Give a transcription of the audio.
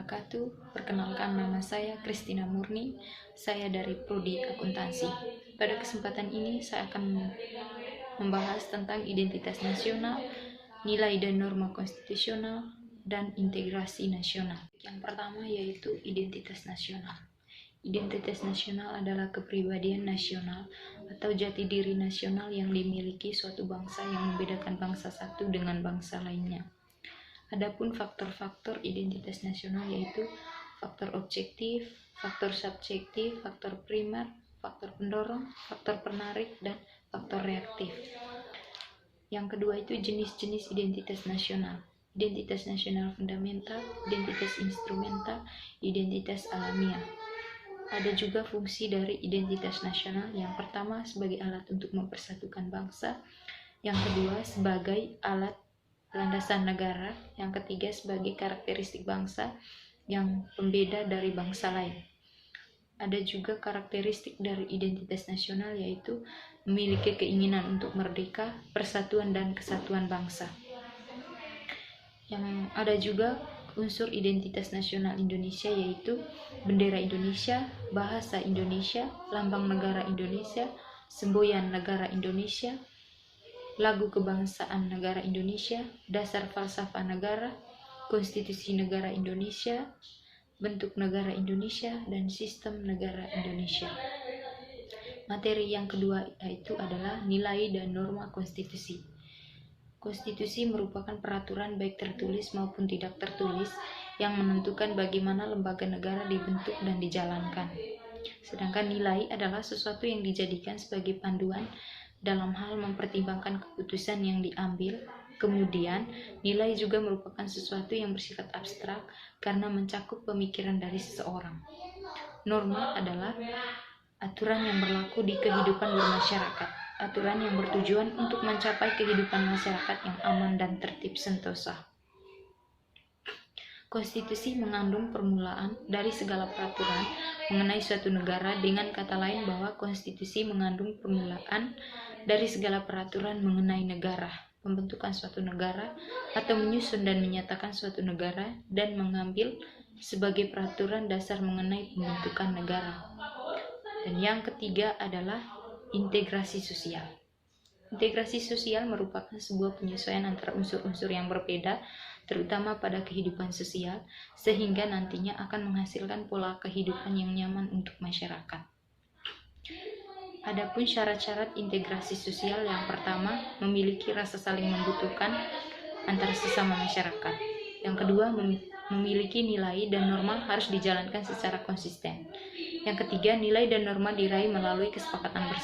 wabarakatuh. Perkenalkan, nama saya Christina Murni. Saya dari Prodi Akuntansi. Pada kesempatan ini saya akan membahas tentang identitas nasional, nilai dan norma konstitusional, dan integrasi nasional. Yang pertama yaitu identitas nasional. Identitas nasional adalah kepribadian nasional atau jati diri nasional yang dimiliki suatu bangsa yang membedakan bangsa satu dengan bangsa lainnya. Adapun faktor-faktor identitas nasional yaitu faktor objektif, faktor subjektif, faktor primer, faktor pendorong, faktor penarik, dan faktor reaktif. Yang kedua itu jenis-jenis identitas nasional. Identitas nasional fundamental, identitas instrumental, identitas alamiah. Ada juga fungsi dari identitas nasional. Yang pertama sebagai alat untuk mempersatukan bangsa, yang kedua sebagai alat landasan negara, yang ketiga sebagai karakteristik bangsa yang pembeda dari bangsa lain. Ada juga karakteristik dari identitas nasional yaitu memiliki keinginan untuk merdeka, persatuan dan kesatuan bangsa. Yang ada juga unsur identitas nasional Indonesia yaitu bendera Indonesia, bahasa Indonesia, lambang negara Indonesia, semboyan negara Indonesia, lagu kebangsaan negara Indonesia, dasar falsafah negara, konstitusi negara Indonesia, bentuk negara Indonesia, dan sistem negara Indonesia. Materi yang kedua yaitu adalah nilai dan norma konstitusi. Konstitusi merupakan peraturan baik tertulis maupun tidak tertulis yang menentukan bagaimana lembaga negara dibentuk dan dijalankan. Sedangkan nilai adalah sesuatu yang dijadikan sebagai panduan dalam hal mempertimbangkan keputusan yang diambil. Kemudian, nilai juga merupakan sesuatu yang bersifat abstrak karena mencakup pemikiran dari seseorang. Norma adalah aturan yang berlaku di kehidupan bermasyarakat, aturan yang bertujuan untuk mencapai kehidupan masyarakat yang aman dan tertib sentosa. Konstitusi mengandung permulaan dari segala peraturan mengenai suatu negara. Dengan kata lain bahwa konstitusi mengandung permulaan dari segala peraturan mengenai negara, pembentukan suatu negara, atau menyusun dan menyatakan suatu negara, dan mengambil sebagai peraturan dasar mengenai pembentukan negara. Dan yang ketiga adalah integrasi sosial. Integrasi sosial merupakan sebuah penyesuaian antara unsur-unsur yang berbeda, terutama pada kehidupan sosial, sehingga nantinya akan menghasilkan pola kehidupan yang nyaman untuk masyarakat. Adapun syarat-syarat integrasi sosial, yang pertama, memiliki rasa saling membutuhkan antara sesama masyarakat. Yang kedua, memiliki nilai dan norma harus dijalankan secara konsisten. Yang ketiga, nilai dan norma diraih melalui kesepakatan bersama.